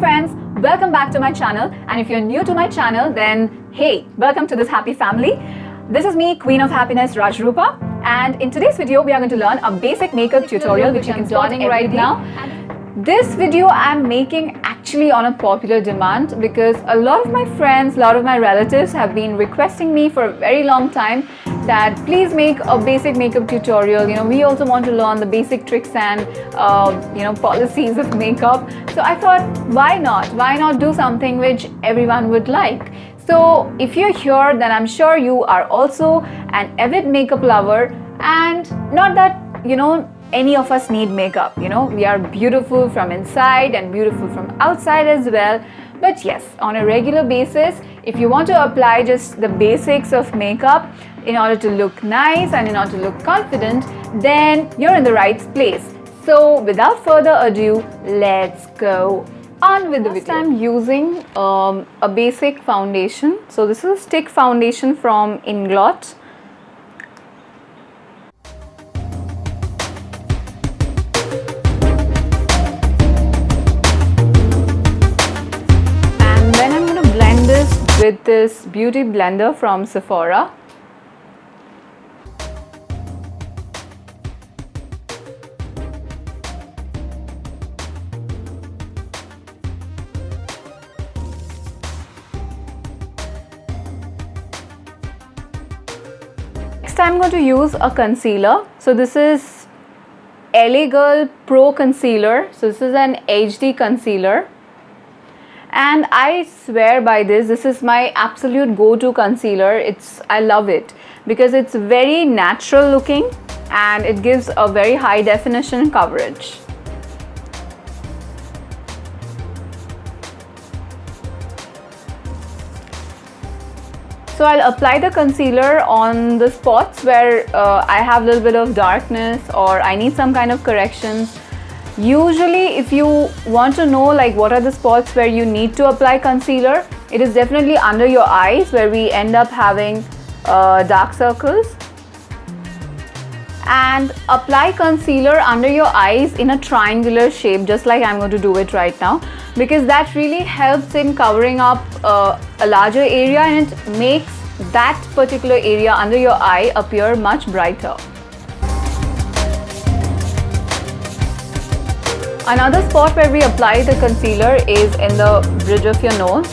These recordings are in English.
friends, welcome back to my channel, and if you're new to my channel then hey, welcome to this happy family. This is me, Queen of Happiness Rajrupa, and in today's video we are going to learn a basic makeup tutorial which you can spot right now. This video I'm making actually on a popular demand because a lot of my friends, a lot of my relatives have been requesting me for a very long time that please make a basic makeup tutorial. You know, we also want to learn the basic tricks and policies of makeup. So I thought, why not do something which everyone would like. So if you're here, then I'm sure you are also an avid makeup lover, and not that any of us need makeup. We are beautiful from inside and beautiful from outside as well. But yes, on a regular basis, if you want to apply just the basics of makeup in order to look nice and in order to look confident, then you're in the right place. So without further ado, let's go on with the video. First, I'm using a basic foundation. So this is a stick foundation from Inglot. With this beauty blender from Sephora. Next, I'm going to use a concealer. So this is LA Girl Pro Concealer. So this is an HD concealer. And I swear by this is my absolute go-to concealer. I love it because it's very natural looking and it gives a very high definition coverage. So I'll apply the concealer on the spots where I have a little bit of darkness or I need some kind of corrections. Usually, if you want to know like what are the spots where you need to apply concealer, it is definitely under your eyes where we end up having dark circles. And apply concealer under your eyes in a triangular shape, just like I'm going to do it right now, because that really helps in covering up a larger area and it makes that particular area under your eye appear much brighter. Another spot where we apply the concealer is in the bridge of your nose.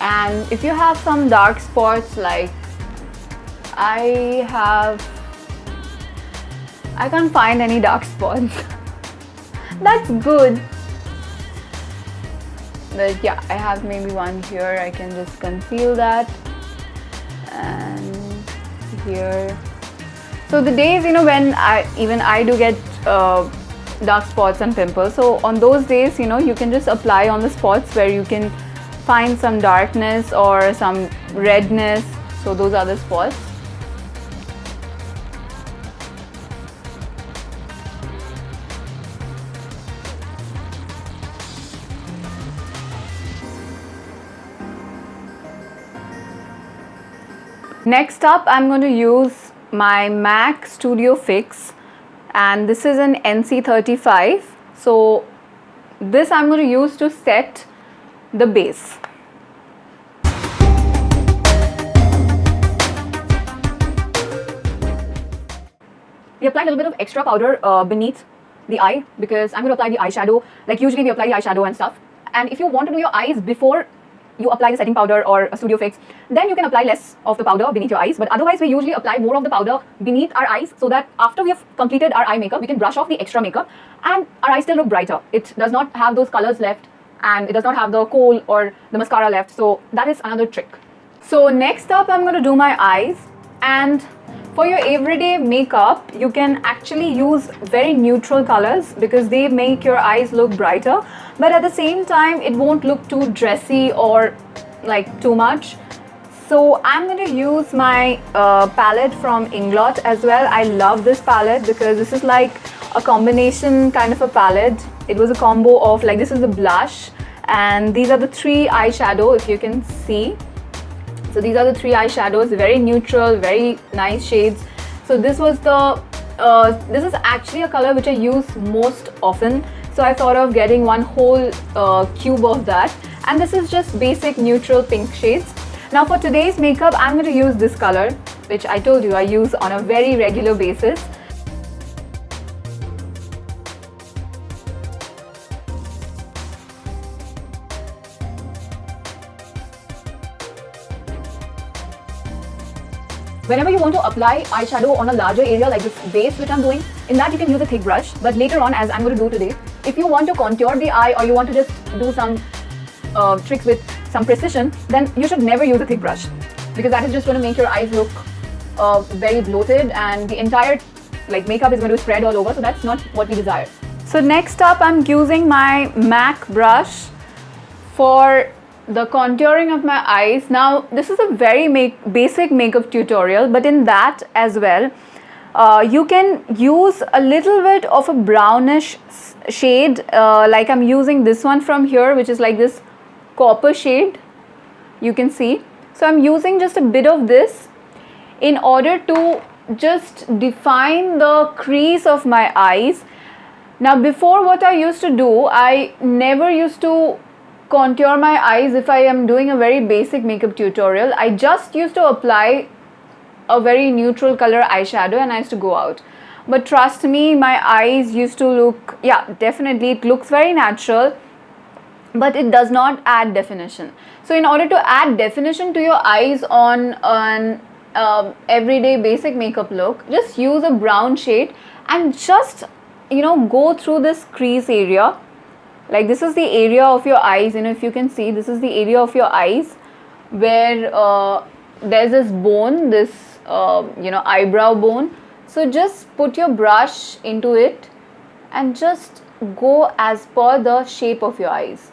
And if you have some dark spots like I can't find any dark spots. That's good. But yeah, I have maybe one here. I can just conceal that, and here. So the days when I do get dark spots and pimples, so on those days you can just apply on the spots where you can find some darkness or some redness. So those are the spots. Next up, I'm going to use my MAC Studio Fix, and this is an NC35. So this I'm going to use to set the base. We apply a little bit of extra powder beneath the eye because I'm going to apply the eyeshadow. Like usually we apply the eyeshadow and stuff. And if you want to do your eyes before you apply the setting powder or a studio fix, then you can apply less of the powder beneath your eyes. But otherwise, we usually apply more of the powder beneath our eyes so that after we have completed our eye makeup, we can brush off the extra makeup and our eyes still look brighter. It does not have those colors left and it does not have the Kohl or the mascara left. So that is another trick. So next up, I'm going to do my eyes. And for your everyday makeup, you can actually use very neutral colors because they make your eyes look brighter. But at the same time, it won't look too dressy or like too much. So I'm going to use my palette from Inglot as well. I love this palette because this is like a combination kind of a palette. It was a combo of like, this is the blush and these are the three eyeshadow, if you can see. So these are the three eyeshadows, very neutral, very nice shades. So this was the this is actually a color which I use most often, so I thought of getting one whole cube of that, and this is just basic neutral pink shades. Now for today's makeup, I'm going to use this color, which I told you I use on a very regular basis. Whenever you want to apply eyeshadow on a larger area like this base which I'm doing, in that you can use a thick brush. But later on, as I'm going to do today, if you want to contour the eye or you want to just do some tricks with some precision, then you should never use a thick brush, because that is just going to make your eyes look very bloated and the entire makeup is going to spread all over, so that's not what we desire. So next up, I'm using my MAC brush for the contouring of my eyes. Now this is a very basic makeup tutorial, but in that as well you can use a little bit of a brownish shade, like I'm using this one from here, which is like this copper shade, you can see. So I'm using just a bit of this in order to just define the crease of my eyes. Now before, what I used to do, I never used to contour my eyes if I am doing a very basic makeup tutorial. I just used to apply a very neutral color eyeshadow and I used to go out. But trust me, my eyes used to look, yeah, definitely it looks very natural, but it does not add definition. So in order to add definition to your eyes on an everyday basic makeup look, just use a brown shade and just, you know, go through this crease area. Like this is the area of your eyes, you know, if you can see, this is the area of your eyes where there's this bone, this eyebrow bone. So just put your brush into it and just go as per the shape of your eyes.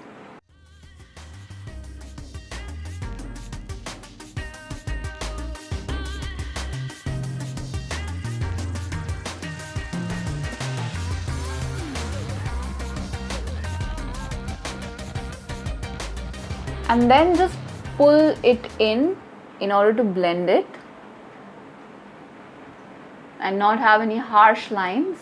And then just pull it in order to blend it and not have any harsh lines.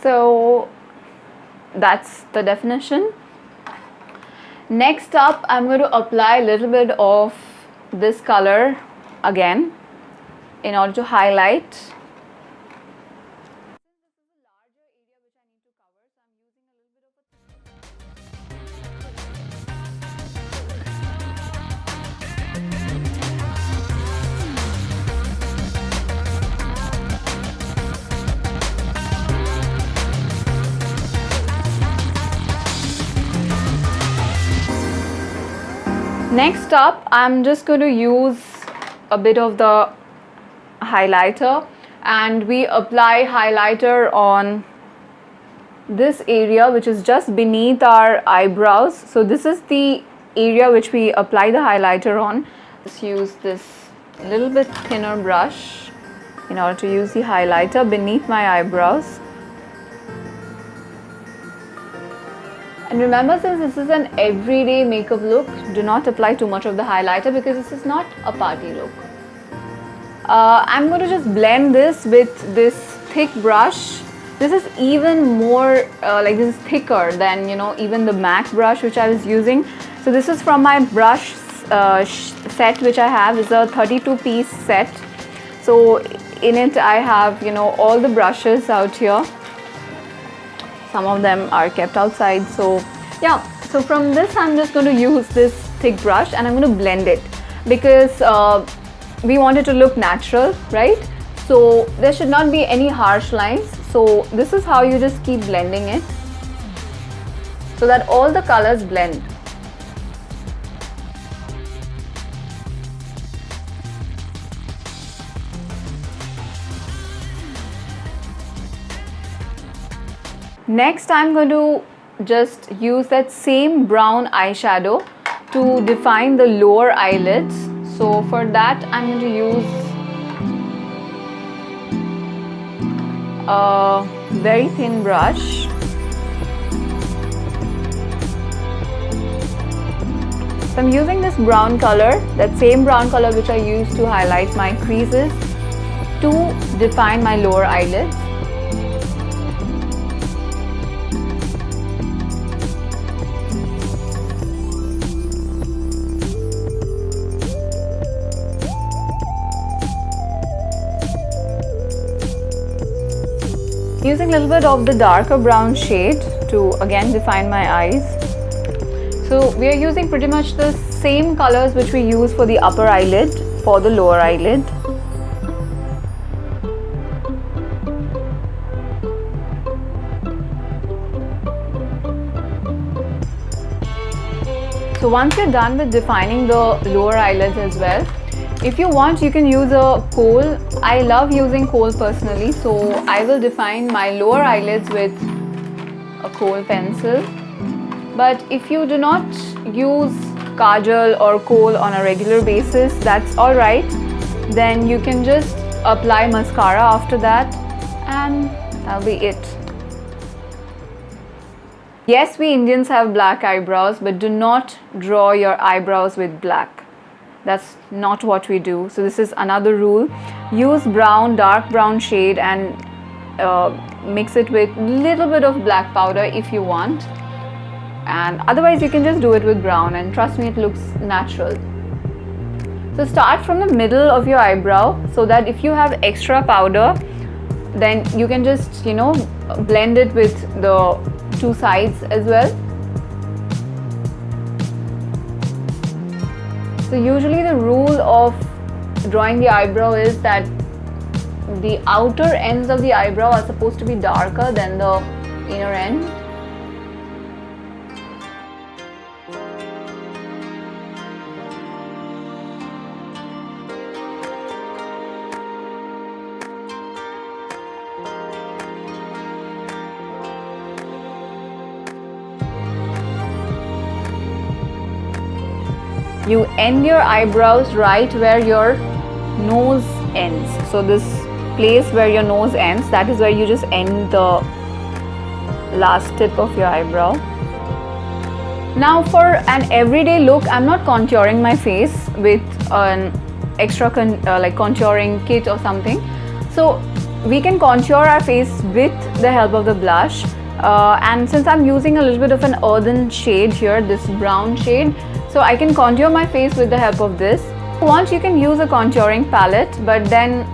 So that's the definition. Next up, I'm going to apply a little bit of this color again in order to highlight. Next up, I'm just going to use a bit of the highlighter, and we apply highlighter on this area which is just beneath our eyebrows. So this is the area which we apply the highlighter on. Just use this little bit thinner brush in order to use the highlighter beneath my eyebrows. And remember, since this is an everyday makeup look, do not apply too much of the highlighter because this is not a party look. I'm going to just blend this with this thick brush. This is even more this is thicker than, you know, even the MAC brush which I was using. So this is from my brush set which I have. It's a 32-piece set. So in it I have, you know, all the brushes out here. Some of them are kept outside. So yeah, so from this I'm just going to use this thick brush and I'm going to blend it because we want it to look natural, right? So there should not be any harsh lines. So this is how you just keep blending it so that all the colors blend. Next, I'm going to just use that same brown eyeshadow to define the lower eyelids. So for that I'm going to use a very thin brush. So I'm using this brown color, that same brown color which I used to highlight my creases, to define my lower eyelids. Using a little bit of the darker brown shade to again define my eyes. So we are using pretty much the same colors which we use for the upper eyelid for the lower eyelid. So once you're done with defining the lower eyelids as well, if you want, you can use a Kohl. I love using Kohl personally, so I will define my lower eyelids with a Kohl pencil. But if you do not use kajal or Kohl on a regular basis, that's alright. Then you can just apply mascara after that, and that'll be it. Yes, we Indians have black eyebrows, but do not draw your eyebrows with black. That's not what we do. So this is another rule. Use brown, dark brown shade, and mix it with little bit of black powder if you want. And otherwise you can just do it with brown, and trust me, it looks natural. So start from the middle of your eyebrow, so that if you have extra powder, then you can just, you know, blend it with the two sides as well. So usually the rule of drawing the eyebrow is that the outer ends of the eyebrow are supposed to be darker than the inner end. You end your eyebrows right where your nose ends. So this place where your nose ends, that is where you just end the last tip of your eyebrow. Now for an everyday look, I'm not contouring my face with an extra like contouring kit or something. So we can contour our face with the help of the blush. And since I'm using a little bit of an earthen shade here, this brown shade, so I can contour my face with the help of this. If you want, you can use a contouring palette, but then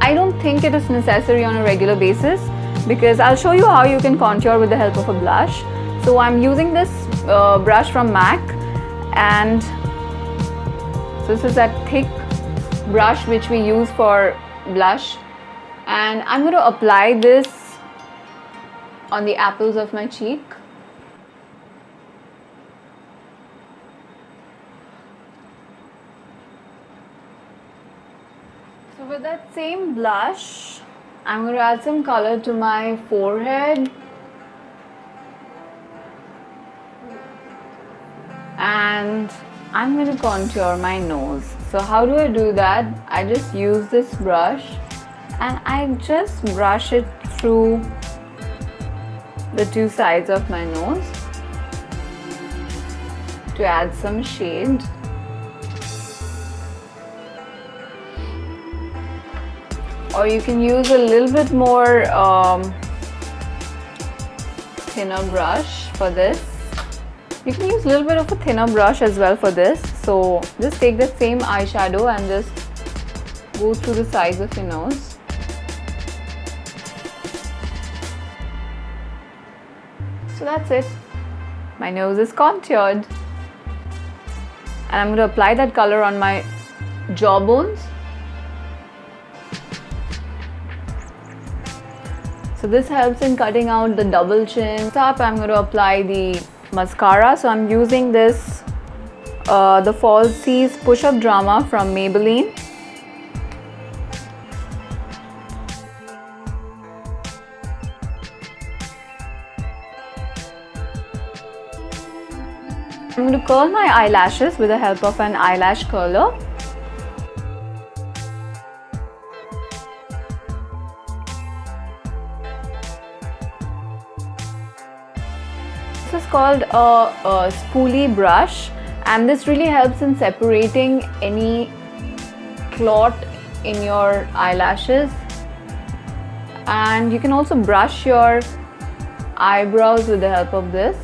I don't think it is necessary on a regular basis, because I'll show you how you can contour with the help of a blush. So I'm using this brush from MAC, and so this is that thick brush which we use for blush, and I'm going to apply this on the apples of my cheek. So with that same blush, I'm going to add some color to my forehead, and I'm going to contour my nose. So how do I do that? I just use this brush and I just brush it through the two sides of my nose to add some shade. Or you can use a little bit more thinner brush for this. You can use a little bit of a thinner brush as well for this. So just take the same eyeshadow and just go through the sides of your nose. So that's it. My nose is contoured. And I'm going to apply that color on my jawbones. So this helps in cutting out the double chin. Top, I'm going to apply the mascara. So I'm using this, the Falsies Push-Up Drama from Maybelline. I'm going to curl my eyelashes with the help of an eyelash curler. This is called a spoolie brush, and this really helps in separating any clot in your eyelashes. And you can also brush your eyebrows with the help of this.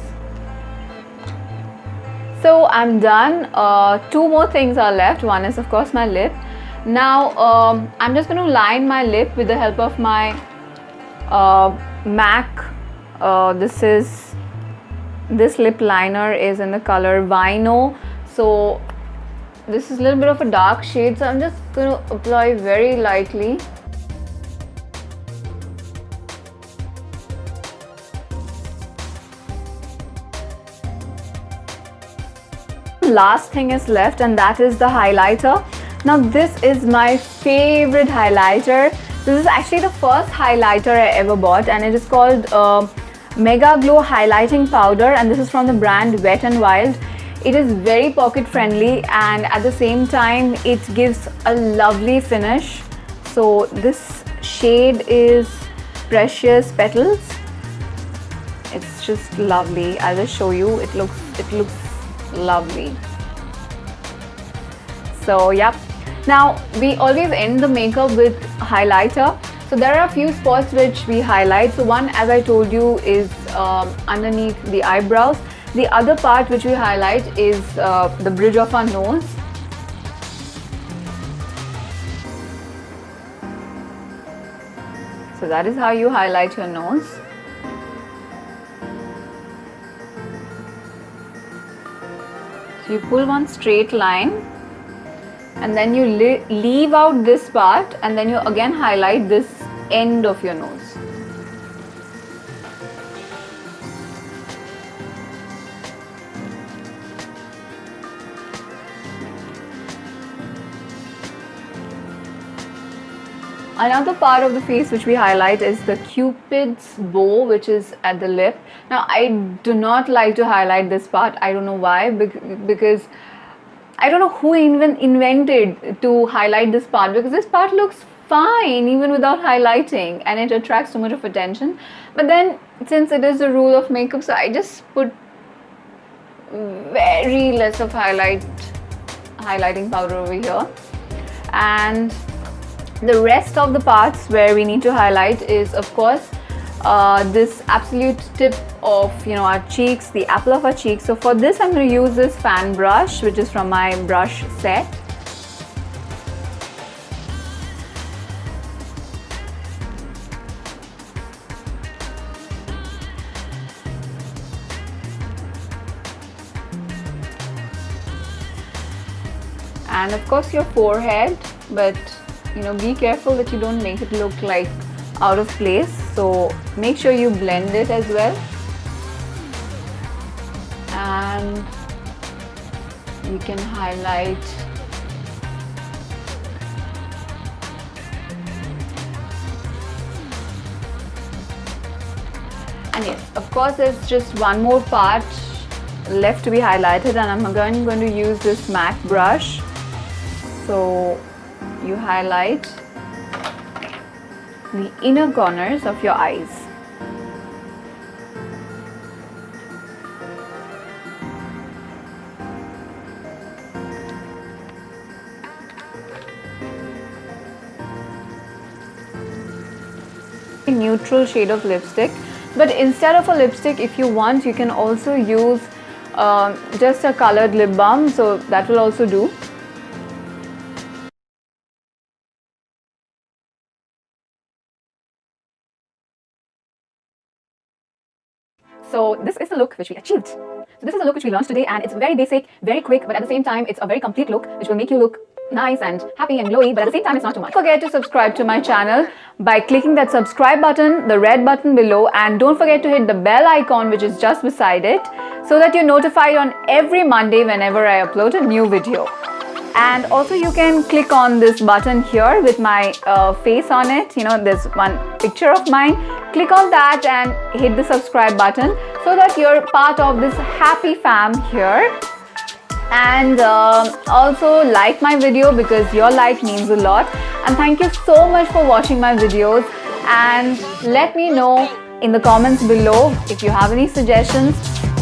So I'm done. Two more things are left. One is of course my lip. Now I'm just going to line my lip with the help of my MAC. This lip liner is in the color Vino. So this is a little bit of a dark shade, so I'm just going to apply very lightly. Last thing is left, and that is the highlighter. Now this is my favorite highlighter. This is actually the first highlighter I ever bought, and it is called Mega Glow Highlighting Powder, and this is from the brand Wet n Wild. It is very pocket friendly, and at the same time it gives a lovely finish. So this shade is Precious Petals. It's just lovely. I'll just show you. It looks lovely. So yep. Now we always end the makeup with highlighter. So there are a few spots which we highlight. So one, as I told you, is underneath the eyebrows. The other part which we highlight is the bridge of our nose. So that is how you highlight your nose. So you pull one straight line, and then you leave out this part, and then you again highlight this end of your nose. Another part of the face which we highlight is the Cupid's bow, which is at the lip. Now I do not like to highlight this part. I don't know why, because I don't know who even invented to highlight this part, because this part looks fine even without highlighting, and it attracts so much of attention. But then since it is the rule of makeup, so I just put very less of highlighting powder over here, and the rest of the parts where we need to highlight is of course this absolute tip of our cheeks, the apple of our cheeks. So for this I'm going to use this fan brush, which is from my brush set. And of course your forehead, but be careful that you don't make it look like out of place, so make sure you blend it as well. And you can highlight and yes, of course there's just one more part left to be highlighted, and I'm again going to use this MAC brush. So you highlight the inner corners of your eyes. A neutral shade of lipstick, but instead of a lipstick, if you want, you can also use just a colored lip balm, so that will also do. So this is the look which we achieved. So this is the look which we launched today, and it's very basic, very quick, but at the same time it's a very complete look which will make you look nice and happy and glowy, but at the same time it's not too much. Don't forget to subscribe to my channel by clicking that subscribe button, the red button below, and don't forget to hit the bell icon which is just beside it, so that you're notified on every Monday whenever I upload a new video. And also you can click on this button here with my face on it. You know, there's one picture of mine. Click on that and hit the subscribe button so that you're part of this happy fam here. And also like my video because your like means a lot. And thank you so much for watching my videos, and let me know in the comments below if you have any suggestions,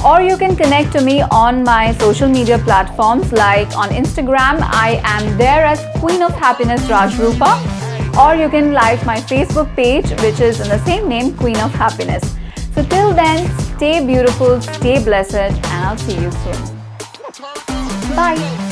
or you can connect to me on my social media platforms. Like on Instagram, I am there as Queen of Happiness Rajrupa, or you can like my Facebook page, which is in the same name, Queen of Happiness. So till then, stay beautiful, stay blessed, and I'll see you soon. Bye.